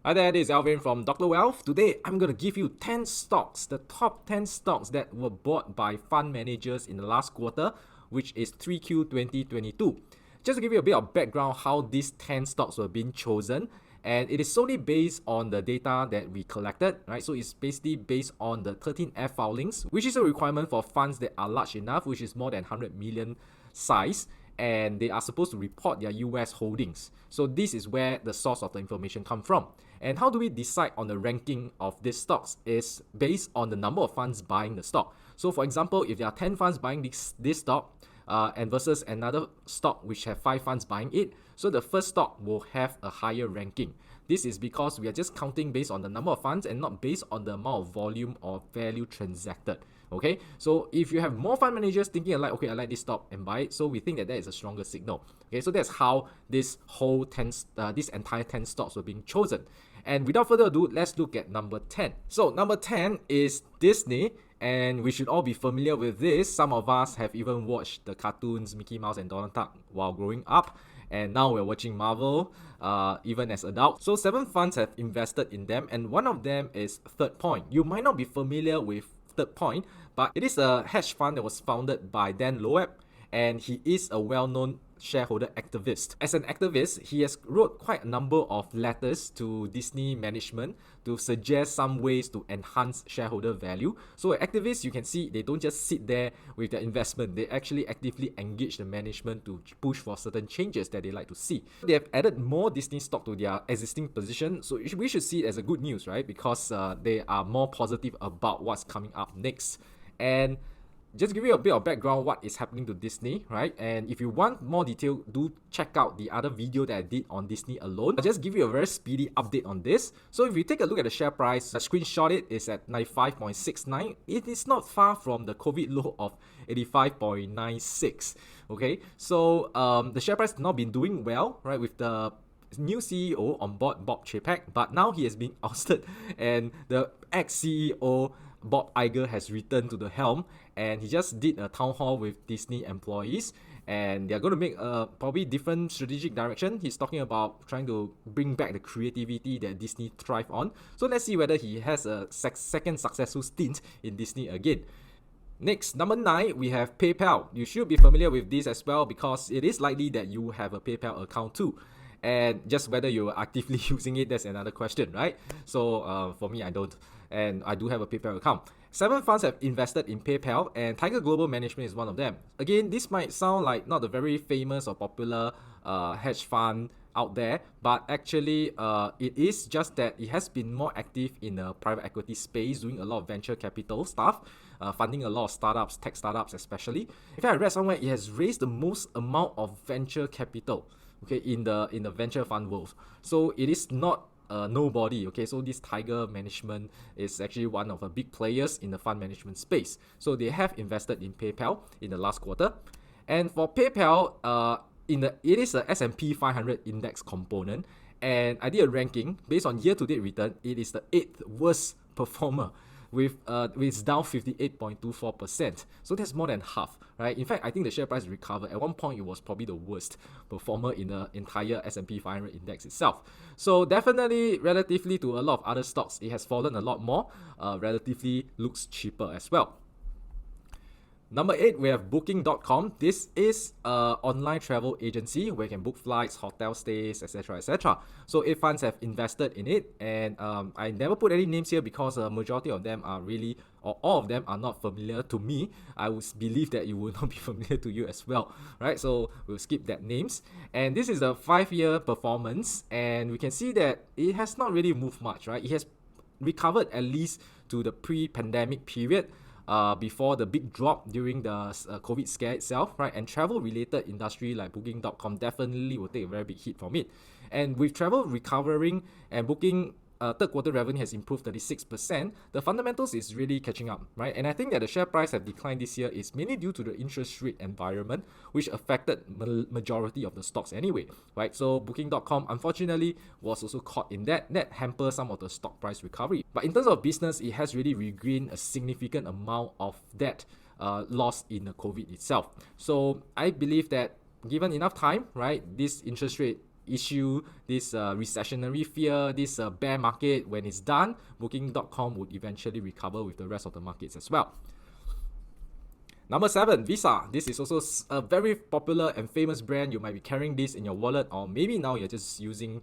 Hi there, this is Alvin from Dr. Wealth. Today, I'm going to give you 10 stocks, the top 10 stocks that were bought by fund managers in the last quarter, which is 3Q 2022. Just to give you a bit of background how these 10 stocks were being chosen, and it is solely based on the data that we collected, right? So it's basically based on the 13F filings, which is a requirement for funds that are large enough, which is more than 100 million size, and they are supposed to report their US holdings. So this is where the source of the information come from. And how do we decide on the ranking of these stocks is based on the number of funds buying the stock. So for example, if there are 10 funds buying this stock and versus another stock which have 5 funds buying it, so the first stock will have a higher ranking. This is because we are just counting based on the number of funds and not based on the amount of volume or value transacted. Okay, so if you have more fund managers thinking like, okay, I like this stock and buy it, so we think that is a stronger signal. Okay, so that's how this entire 10 stocks were being chosen. And without further ado, let's look at number 10. So number 10 is Disney, and we should all be familiar with this. Some of us have even watched the cartoons Mickey Mouse and Donald Duck while growing up, and now we're watching Marvel even as adults. So 7 funds have invested in them, and one of them is Third Point. You might not be familiar with Third Point, but it is a hedge fund that was founded by Dan Loeb, and he is a well-known shareholder activist. As an activist, he has wrote quite a number of letters to Disney management to suggest some ways to enhance shareholder value. So activists, you can see, they don't just sit there with their investment, they actually actively engage the management to push for certain changes that they like to see. They have added more Disney stock to their existing position, so we should see it as a good news, right? Because they are more positive about what's coming up next. And just to give you a bit of background what is happening to Disney, right? And if you want more detail, do check out the other video that I did on Disney alone. I'll just give you a very speedy update on this. So if you take a look at the share price, I screenshot it, is at 95.69. It is not far from the COVID low of 85.96. Okay, so the share price has not been doing well, right, with the new CEO on board, Bob Chapek, but now he has been ousted, and the ex-CEO Bob Iger has returned to the helm, and he just did a town hall with Disney employees, and they're going to make a probably different strategic direction. He's talking about trying to bring back the creativity that Disney thrive on. So let's see whether he has a second successful stint in Disney again. Next, number 9, we have PayPal. You should be familiar with this as well because it is likely that you have a PayPal account too. And just whether you're actively using it, that's another question, right? So for me, I don't. And I do have a PayPal account. 7 funds have invested in PayPal, and Tiger Global Management is one of them. Again, this might sound like not a very famous or popular hedge fund out there, but actually it is just that it has been more active in the private equity space, doing a lot of venture capital stuff, funding a lot of startups, tech startups especially. In fact, I read somewhere it has raised the most amount of venture capital, okay, in the venture fund world. So it is not nobody, okay? So this Tiger Management is actually one of the big players in the fund management space. So they have invested in PayPal in the last quarter. And for PayPal, it is a S&P 500 index component, and I did a ranking based on year-to-date return. It is the 8th worst performer, with it's down 58.24%. So that's more than half, right? In fact, I think the share price recovered. At one point, it was probably the worst performer in the entire S&P 500 index itself. So definitely, relatively to a lot of other stocks, it has fallen a lot more. Relatively looks cheaper as well. Number 8, we have Booking.com. This is an online travel agency where you can book flights, hotel stays, etc., etc. So 8 funds have invested in it, and I never put any names here because a majority of them are really, or all of them are not familiar to me. I would believe that it will not be familiar to you as well, right? So we'll skip that names. And this is the 5-year performance, and we can see that it has not really moved much, right? It has recovered at least to the pre-pandemic period, before the big drop during the COVID scare itself, right? And travel-related industry like Booking.com definitely will take a very big hit from it. And with travel recovering and Booking third quarter revenue has improved 36%, the fundamentals is really catching up, right? And I think that the share price have declined this year is mainly due to the interest rate environment, which affected majority of the stocks anyway, right? So Booking.com unfortunately was also caught in that hamper some of the stock price recovery. But in terms of business, it has really regained a significant amount of that loss in the COVID itself. So I believe that given enough time, right, this interest rate issue, this recessionary fear, this bear market, when it's done, Booking.com would eventually recover with the rest of the markets as well. Number 7, Visa. This is also a very popular and famous brand. You might be carrying this in your wallet, or maybe now you're just using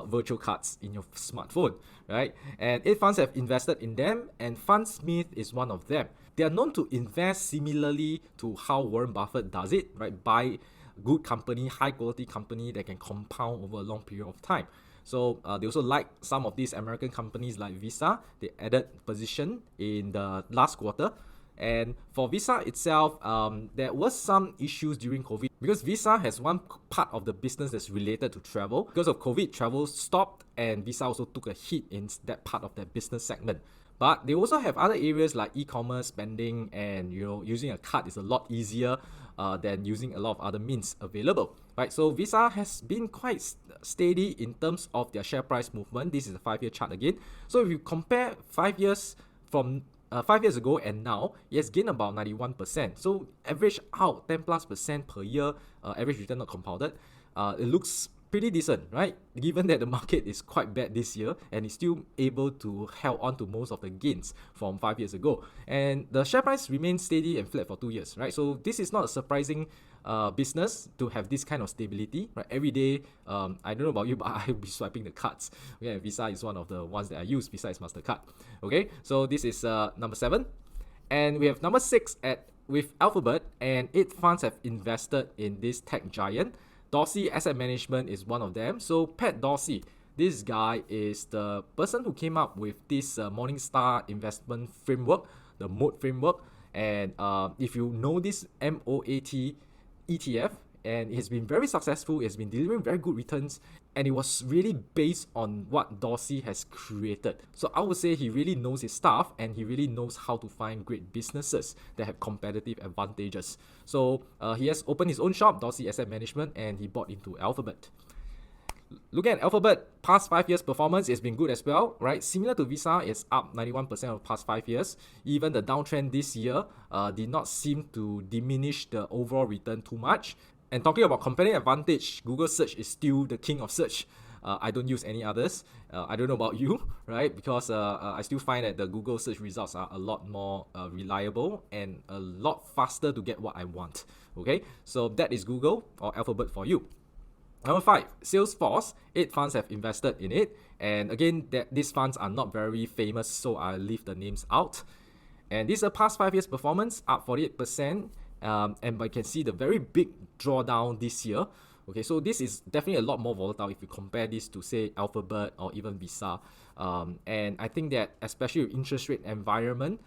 virtual cards in your smartphone, right? And 8 funds have invested in them, and Fundsmith is one of them. They are known to invest similarly to how Warren Buffett does it, right? Buy good company, high quality company that can compound over a long period of time. So they also like some of these American companies like Visa. They added position in the last quarter. And for Visa itself, there was some issues during COVID because Visa has one part of the business that's related to travel. Because of COVID, travel stopped, and Visa also took a hit in that part of their business segment. But they also have other areas like e-commerce spending, and using a card is a lot easier than using a lot of other means available, right? So Visa has been quite steady in terms of their share price movement. This is a 5-year chart again. So if you compare 5 years from 5 years ago and now, it has gained about 91%. So average out 10+% per year, average return not compounded. It looks pretty decent, right? Given that the market is quite bad this year, and it's still able to hold on to most of the gains from 5 years ago. And the share price remains steady and flat for 2 years, right? So this is not a surprising business to have this kind of stability, right? Every day, I don't know about you, but I'll be swiping the cards. Okay, Visa is one of the ones that I use besides MasterCard. Okay, so this is number 7. And we have number 6 with Alphabet, and 8 funds have invested in this tech giant. Dorsey Asset Management is one of them. So Pat Dorsey, this guy is the person who came up with this Morningstar investment framework, the MOAT framework. And if you know this MOAT ETF, and it has been very successful, it has been delivering very good returns, and it was really based on what Dorsey has created. So I would say he really knows his stuff, and he really knows how to find great businesses that have competitive advantages. So he has opened his own shop, Dorsey Asset Management, and he bought into Alphabet. Looking at Alphabet, past 5 years performance has been good as well, right? Similar to Visa, it's up 91% of the past 5 years. Even the downtrend this year did not seem to diminish the overall return too much. And talking about competitive advantage, Google search is still the king of search. I don't use any others. I don't know about you, right? Because I still find that the Google search results are a lot more reliable and a lot faster to get what I want. Okay, so that is Google or Alphabet for you. Number 5, Salesforce. 8 funds have invested in it. And again, these funds are not very famous, so I'll leave the names out. And this is a past 5 years performance, up 48%. And you can see the very big drawdown this year. Okay, so this is definitely a lot more volatile if you compare this to, say, Alphabet or even Visa. And I think that especially with interest rate environment,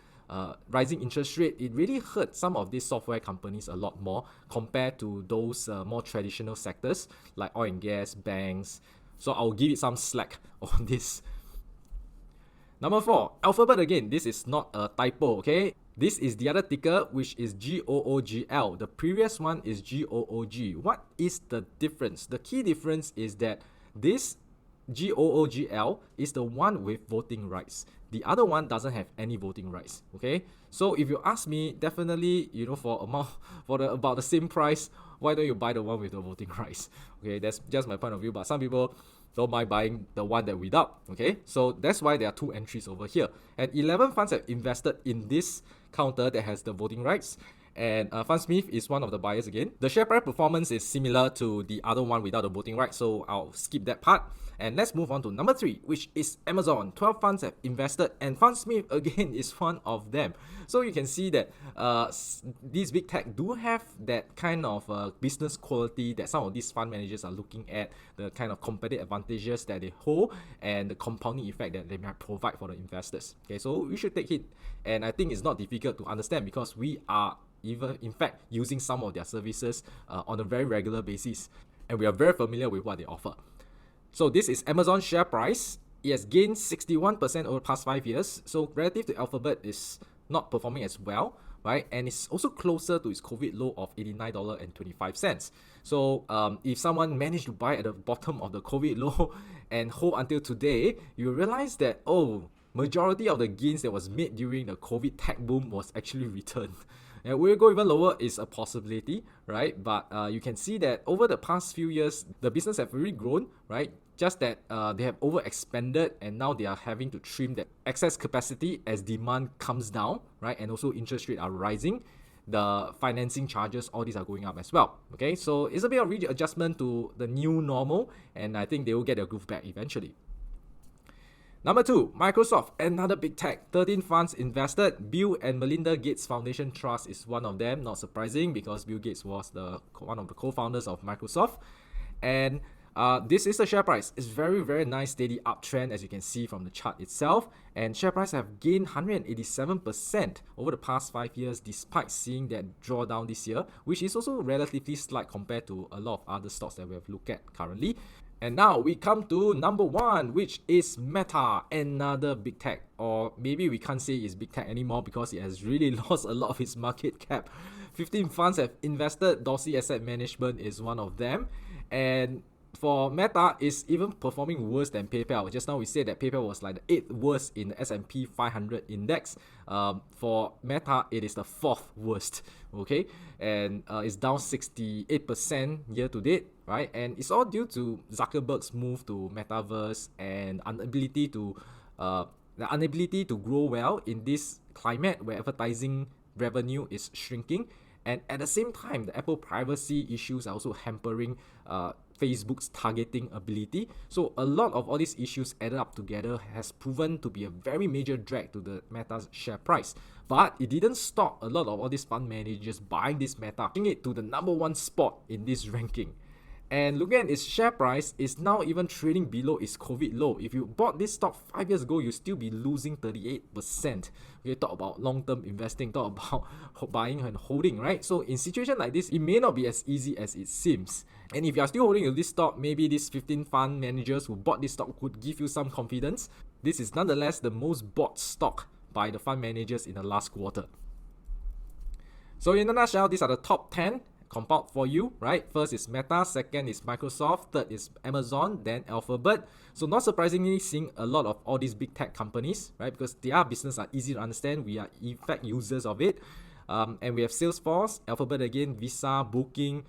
rising interest rate, it really hurt some of these software companies a lot more compared to those more traditional sectors like oil and gas, banks. So I'll give it some slack on this. Number 4, Alphabet again. This is not a typo, okay? This is the other ticker, which is GOOGL. The previous one is GOOG. What is the difference? The key difference is that this GOOGL is the one with voting rights. The other one doesn't have any voting rights. Okay, so if you ask me, definitely, for about the same price, why don't you buy the one with the voting rights? Okay, that's just my point of view. But some people don't mind buying the one that without. Okay, so that's why there are 2 entries over here, and 11 funds have invested in this counter that has the voting rights. And Fundsmith is one of the buyers again. The share price performance is similar to the other one without the voting rights, so I'll skip that part. And let's move on to number 3, which is Amazon. 12 funds have invested, and Fundsmith again is one of them. So you can see that these big tech do have that kind of business quality that some of these fund managers are looking at, the kind of competitive advantages that they hold, and the compounding effect that they might provide for the investors. Okay, so we should take it, and I think it's not difficult to understand because we are even in fact using some of their services on a very regular basis, and we are very familiar with what they offer. So this is Amazon share price. It has gained 61% over the past 5 years. So relative to Alphabet, is not performing as well, right? And it's also closer to its COVID low of $89.25. So if someone managed to buy at the bottom of the COVID low and hold until today, you realize that majority of the gains that was made during the COVID tech boom was actually returned. And will it go even lower is a possibility, right? But you can see that over the past few years, the business have really grown, right? Just that they have overexpanded and now they are having to trim that excess capacity as demand comes down, right? And also interest rates are rising. The financing charges, all these are going up as well. Okay, so it's a bit of readjustment to the new normal, and I think they will get their groove back eventually. Number 2, Microsoft, another big tech. 13 funds invested. Bill and Melinda Gates Foundation Trust is one of them. Not surprising because Bill Gates was one of the co-founders of Microsoft. And this is the share price. It's very, very nice steady uptrend as you can see from the chart itself. And share price have gained 187% over the past 5 years despite seeing that drawdown this year, which is also relatively slight compared to a lot of other stocks that we have looked at currently. And now we come to number 1, which is Meta, another big tech. Or maybe we can't say it's big tech anymore because it has really lost a lot of its market cap. 15 funds have invested. Dorsey Asset Management is one of them. And for Meta, it's even performing worse than PayPal. Just now we said that PayPal was like the 8th worst in the S&P 500 index. For Meta, it is the 4th worst. Okay, and it's down 68% year to date, right? And it's all due to Zuckerberg's move to Metaverse and the inability to grow well in this climate where advertising revenue is shrinking. And at the same time, the Apple privacy issues are also hampering Facebook's targeting ability. So a lot of all these issues added up together has proven to be a very major drag to the Meta's share price. But it didn't stop a lot of all these fund managers buying this Meta, taking it to the number 1 spot in this ranking. And looking at its share price, it's now even trading below its COVID low. If you bought this stock 5 years ago, you'll still be losing 38%. Okay, talk about long-term investing, talk about buying and holding, right? So in situation like this, it may not be as easy as it seems. And if you're still holding this stock, maybe these 15 fund managers who bought this stock could give you some confidence. This is nonetheless the most bought stock by the fund managers in the last quarter. So in a nutshell, these are the top 10 compiled for you, right? First is Meta, second is Microsoft, third is Amazon, then Alphabet. So not surprisingly, seeing a lot of all these big tech companies, right? Because their business are easy to understand. We are in fact users of it. And we have Salesforce, Alphabet again, Visa, Booking,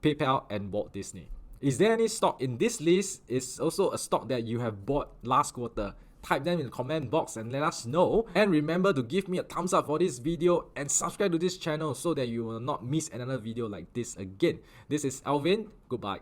PayPal, and Walt Disney. Is there any stock in this list? Is also a stock that you have bought last quarter? Type them in the comment box and let us know. And remember to give me a thumbs up for this video and subscribe to this channel so that you will not miss another video like this again. This is Alvin. Goodbye.